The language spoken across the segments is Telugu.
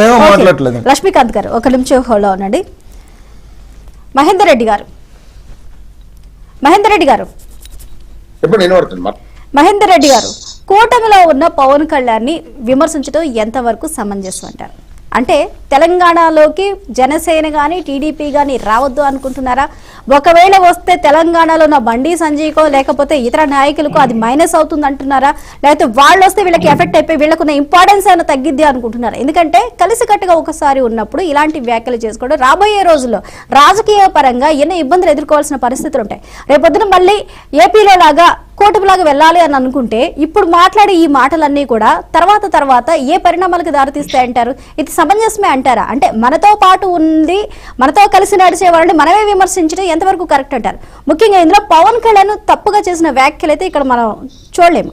లక్ష్మీకాంత్ గారు ఒక నిమిషం హోల్డ్ అవునండి. మహేందర్ రెడ్డి గారు కూటమిలో ఉన్న పవన్ కళ్యాణ్ ని విమర్శించడం ఎంతవరకు సమంజసం అంటారు? అంటే తెలంగాణలోకి జనసేన గాని టీడీపీ గాని రావద్దు అనుకుంటున్నారా? ఒకవేళ వస్తే తెలంగాణలో ఉన్న బండి సంజయ్కో లేకపోతే ఇతర నాయకులకు అది మైనస్ అవుతుంది అంటున్నారా? లేకపోతే వాళ్ళు వస్తే వీళ్ళకి ఎఫెక్ట్ అయిపోయి వీళ్ళకున్న ఇంపార్టెన్స్ అయినా తగ్గిద్ది అనుకుంటున్నారా? ఎందుకంటే కలిసికట్టుగా ఒకసారి ఉన్నప్పుడు ఇలాంటి వ్యాఖ్యలు చేసుకోవడం రాబోయే రోజుల్లో రాజకీయ పరంగా ఎన్నో ఇబ్బందులు ఎదుర్కోవాల్సిన పరిస్థితులు ఉంటాయి. రేపొద్దున మళ్ళీ ఏపీలో లాగా కూటమిలాగా వెళ్ళాలి అని అనుకుంటే ఇప్పుడు మాట్లాడే ఈ మాటలన్నీ కూడా తర్వాత ఏ పరిణామాలకు దారితీస్తాయంటారు? ఇది సమంజసమే అంటారా? అంటే మనతో పాటు ఉంది, మనతో కలిసి నడిచే వాళ్ళని మనమే విమర్శించడం ఎంతవరకు కరెక్ట్ అంటారు? ముఖ్యంగా ఇందులో పవన్ కళ్యాణ్ తప్పుగా చేసిన వ్యాఖ్యలు అయితే ఇక్కడ మనం చూడలేము.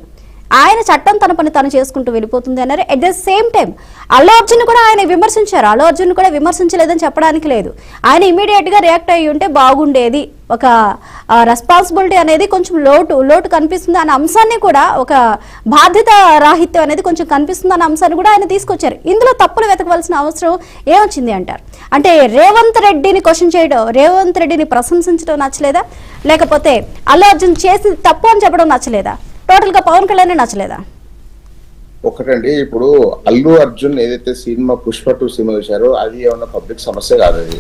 ఆయన చట్టం తన పని తను చేసుకుంటూ వెళ్ళిపోతుంది అన్నారు. At the same time Allu Arjun కూడా ఆయన విమర్శించారు. అల్లు అర్జున్ కూడా విమర్శించలేదని చెప్పడానికి లేదు. ఆయన ఇమీడియట్ గా రియాక్ట్ అయ్యి ఉంటే బాగుండేది. ఒక రెస్పాన్సిబిలిటీ అనేది కొంచెం లోటు కనిపిస్తుంది అనే అంశాన్ని కూడా, ఒక బాధ్యత రాహిత్యం అనేది కొంచెం కనిపిస్తుంది అనే అంశాన్ని కూడా ఆయన తీసుకొచ్చారు. ఇందులో తప్పులు వెతకవలసిన అవసరం ఏమొచ్చింది అంటారు? అంటే రేవంత్ రెడ్డిని క్వశ్చన్ చేయడం, రేవంత్ రెడ్డిని ప్రశంసించడం నచ్చలేదా? లేకపోతే అల్లు అర్జున్ చేసి తప్పు అని చెప్పడం నచ్చలేదా? టోటల్ గా పవన్ కళ్యాణ్ నచ్చలేదా? ఒకటండి, ఇప్పుడు అల్లు అర్జున్ ఏదైతే సినిమా పుష్ప 2 సినిమా చూశారో అది ఏమన్నా పబ్లిక్ సమస్య కాదు, అది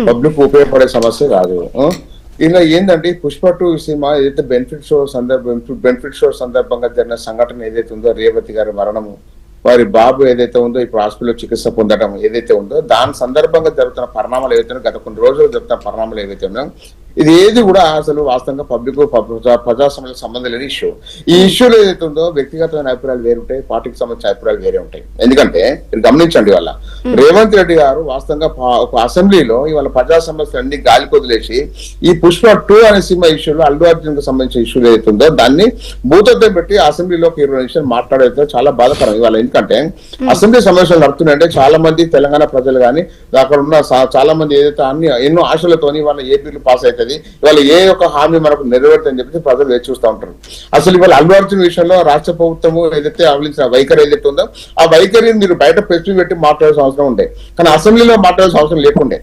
పబ్లిక్ ఉపయోగపడే సమస్య కాదు. ఇలా ఏంటంటే పుష్ప 2 సినిమా ఏదైతే బెనిఫిట్ షో సందర్భంగా జరిగిన సంఘటన ఏదైతే ఉందో, రేవతి గారి మరణము, వారి బాబు ఏదైతే ఉందో ఇప్పుడు హాస్పిటల్లో చికిత్స పొందడం ఏదైతే ఉందో, దాని సందర్భంగా జరుగుతున్న పరిణామాలు ఏవైతే ఉన్నాయో, గత కొన్ని రోజులు జరుగుతున్న పరిణామాలు ఏవైతే ఉన్నాయో, ఇది ఏది కూడా అసలు వాస్తవంగా పబ్లిక్ ప్రజాస్వామ్యానికి సంబంధం లేని ఇష్యూ. ఈ ఇష్యూలో ఏదైతే ఉందో వ్యక్తిగతమైన అభిప్రాయాలు వేరు ఉంటాయి, పార్టీకి సంబంధించిన అభిప్రాయాలు వేరే ఉంటాయి. ఎందుకంటే గమనించండి, వాళ్ళ రేవంత్ రెడ్డి గారు వాస్తవంగా ఒక అసెంబ్లీలో ఇవాళ ప్రజా సమస్యలు అన్ని గాలి కొదిలేసి ఈ పుష్ప 2 అనే సినిమా ఇష్యూలో అల్లు అర్జున్ కు సంబంధించిన ఇష్యూలు ఏదైతే ఉందో దాన్ని భూతత్వం పెట్టి అసెంబ్లీలో 20 నిమిషాలు మాట్లాడేది చాలా బాధాకరం. ఇవాళ ఎందుకంటే అసెంబ్లీ సమావేశాలు నడుతున్నాయంటే చాలా మంది తెలంగాణ ప్రజలు కానీ అక్కడ ఉన్న చాలా మంది ఏదైతే ఎన్నో ఆశలతోని వాళ్ళ ఏపీలు పాస్ అవుతుంది, ఇవాళ ఏ ఒక్క హామీ మనకు నెరవేరుతుందని చెప్పి ప్రజలు వేచి చూస్తూ ఉంటారు. అసలు ఇవాళ అల్లు అర్జున్ విషయంలో రాష్ట్ర ప్రభుత్వము ఏదైతే అవలించిన వైఖరి ఏదైతే ఉందో ఆ వైఖరిని మీరు బయట ప్రెస్ పెట్టి మాట్లాడాల్సిన అవసరం ఉండే, కానీ అసెంబ్లీలో మాట్లాడాల్సిన అవసరం లేకుండే.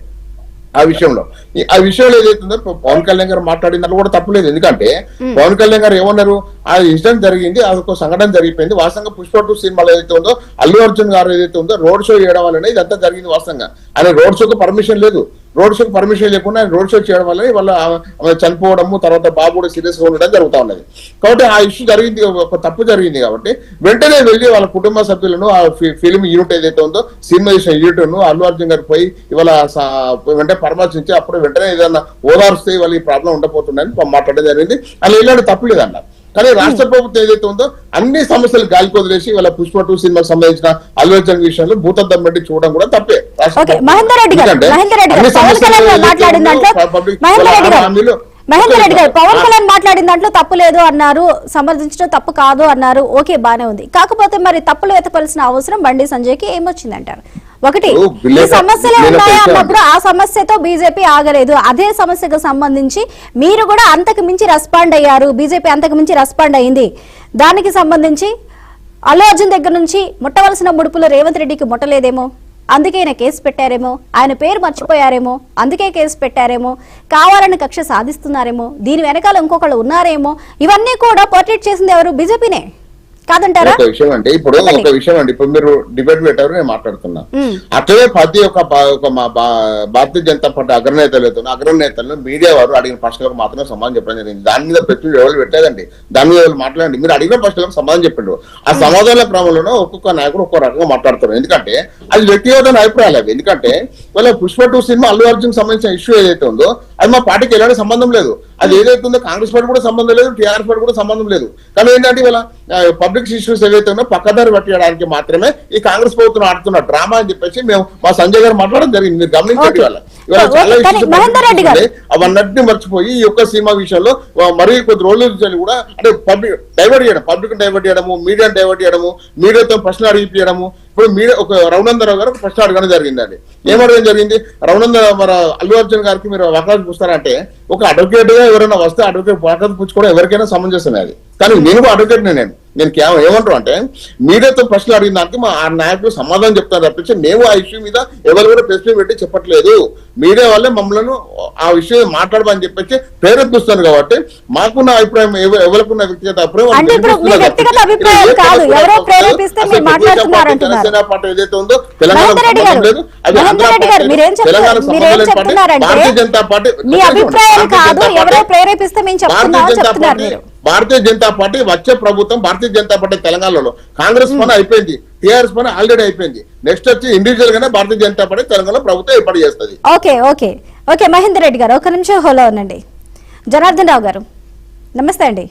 ఆ విషయంలో ఏదైతే ఉందో పవన్ కళ్యాణ్ గారు మాట్లాడినట్లు కూడా తప్పులేదు. ఎందుకంటే పవన్ కళ్యాణ్ గారు ఏమన్నారు, ఆ ఇన్సిడెంట్ జరిగింది, అదొక సంఘటన జరిగిపోయింది. వాస్తవంగా పుష్ప 2 సినిమాలో ఏదైతే ఉందో అల్లు అర్జున్ గారు ఏదైతే ఉందో రోడ్ షో చేయడం వల్లనే ఇదంతా జరిగింది. వాస్తవంగా ఆయన రోడ్ షోకి పర్మిషన్ లేదు, రోడ్ షోకి పర్మిషన్ లేకుండా ఆయన రోడ్ షో చేయడం వల్ల వాళ్ళ చనిపోవడము, తర్వాత బాబు కూడా సీరియస్ గా ఉండడం జరుగుతూ ఉన్నది. కాబట్టి ఆ ఇష్యూ జరిగింది, ఒక తప్పు జరిగింది. కాబట్టి వెంటనే వెళ్ళి వాళ్ళ కుటుంబ సభ్యులను ఆ ఫిల్మ్ యూనిట్ ఏదైతే ఉందో సినిమా చేసిన యూనిట్ ను అల్లు అర్జున్ గారికి పోయి ఇవాళ వెంటనే పరామర్శించి అప్పుడు వెంటనే ఏదన్నా ఓదార్స్తే వాళ్ళు ఈ ప్రాబ్లం ఉండబోతుందని మాట్లాడడం జరిగింది. అలా ఇలాంటి తప్పు లేదన్నారు. కానీ రాష్ట్ర ప్రభుత్వం ఏదైతే ఉందో అన్ని సమస్యలు గాలి కొదిలేసి వాళ్ళ పుష్ప 2 సినిమాకి సంబంధించిన అల్లు అర్జున్ విషయంలో భూతద్దం పెట్టి చూడడం కూడా తప్పే. మహేందర్ రెడ్డి గారు పవన్ కళ్యాణ్ మాట్లాడిన దాంట్లో తప్పు లేదు అన్నారు, సమర్థించడం తప్పు కాదు అన్నారు. ఓకే, బానే ఉంది. కాకపోతే మరి తప్పులు ఎత్తపలసిన అవసరం బండి సంజయ్కి ఏమొచ్చిందంటారు? ఒకటి, ఈ సమస్యలే ఉన్నాయా అన్నప్పుడు ఆ సమస్యతో బీజేపీ ఆగలేదు. అదే సమస్యకు సంబంధించి మీరు కూడా అంతకు మించి రెస్పాండ్ అయ్యారు, బీజేపీ అంతకు మించి రెస్పాండ్ అయింది. దానికి సంబంధించి అల్లు అర్జున్ దగ్గర నుంచి ముట్టవలసిన ముడుపులు రేవంత్ రెడ్డికి ముట్టలేదేమో, అందుకే ఆయన కేసు పెట్టారేమో, ఆయన పేరు మర్చిపోయారేమో, అందుకే కేసు పెట్టారేమో, కావాలని కక్ష సాధిస్తున్నారేమో, దీని వెనకాల ఇంకొకళ్ళు ఉన్నారేమో. ఇవన్నీ కూడా పోర్ట్రేట్ చేసింది ఎవరు? బీజేపీనే కాదంటారా? ఒక విషయం అంటే ఇప్పుడు మీరు డిబేట్ పెట్టారు, నేను మాట్లాడుతున్నా. అట్లే ప్రతి ఒక్క భారతీయ జనతా పార్టీ అగ్రనేతలను మీడియా వారు అడిగిన ప్రశ్నలకు మాత్రమే సమాధానం చెప్పడం జరిగింది. దాని మీద ప్రశ్నలు ఎవరు పెట్టలేదండి, దాని మీద ఎవరు మాట్లాడండి. మీరు అడిగిన ప్రశ్నలకు సమాధానం చెప్పండి. ఆ సమాధానాల క్రమంలో ఒక్కొక్క నాయకుడు ఒక్కో రకంగా మాట్లాడుతున్నారు. ఎందుకంటే అది వ్యక్తిగత అభిప్రాయాలు అవి. ఎందుకంటే వాళ్ళ పుష్ప 2 సినిమా అల్లు అర్జున్ సంబంధించిన ఇష్యూ ఏదైతే ఉందో అది మా పార్టీకి ఎలాంటి సంబంధం లేదు. అది ఏదైతే ఉందో కాంగ్రెస్ పార్టీ కూడా సంబంధం లేదు, టీఆర్ఎస్ పార్టీ కూడా సంబంధం లేదు. కానీ ఏంటంటే ఇలా పబ్లిక్ ఇష్యూస్ ఏవైతే ఉన్నాయో పక్కదారి పట్టడానికి మాత్రమే ఈ కాంగ్రెస్ ప్రభుత్వం ఆడుతున్న డ్రామా అని చెప్పేసి మేము మా సంజయ్ గారు మాట్లాడడం జరిగింది. మీరు గమనించండి, వాళ్ళ చాలా ఇష్యూస్ అవన్నింటినీ మర్చిపోయి ఈ యొక్క సినిమా విషయంలో మరీ కొద్ది రోజుల కూడా అంటే పబ్లిక్ డైవర్ట్ చేయడము, మీడియా డైవర్ట్ చేయడము, మీడియాతో ప్రశ్నలు అడిగిపోయడము. ఇప్పుడు మీడియా ఒక రఘునందరావు గారు ప్రశ్న అడగడం జరిగిందండి. ఏమడగడం జరిగింది? అల్లు అర్జున్ గారికి మీరు వకాలత్ పుస్తారంటే ఒక అడ్వకేట్ గా ఎవరైనా వస్తే అడ్వకేట్ వకాలత్ పుచ్చుకోవడం ఎవరికైనా సమంజసమే అది. కానీ నేను అడ్వకేట్ నేను నేను కేవలం ఏమంటారు అంటే మీడియాతో ప్రశ్నలు అడిగిన దానికి మా ఆ నాయకులు సమాధానం చెప్తారు తప్పించి మేము ఆ ఇష్యూ మీద ఎవరు కూడా ప్రెస్ మీట్ పెట్టి చెప్పట్లేదు. మీడియా వాళ్ళే మమ్మల్ని ఆ విషయం మాట్లాడమని చెప్పేసి ప్రేరేపిస్తారు కాబట్టి మాకున్న అభిప్రాయం ఎవరికున్న వ్యక్తిగత జనసేన పార్టీ ఏదైతే ఉందో తెలంగాణ లేదు, అది భారతీయ జనతా పార్టీ భారతీయ జనతా పార్టీ వచ్చే ప్రభుత్వం భారతీయ జనతా పార్టీ తెలంగాణలో కాంగ్రెస్ పని అయిపోయింది, టీఆర్ఎస్ పని ఆల్రెడీ అయిపోయింది. నెక్స్ట్ వచ్చి ఇండివిజువల్ గానే భారతీయ జనతా పార్టీ తెలంగాణలో ప్రభుత్వం ఏర్పాటు చేస్తుంది. Okay okay okay Mahender Reddy గారు ఒక నిమిషం హోలో ఉండండి. జనార్దన్ రావు గారు నమస్తే అండి.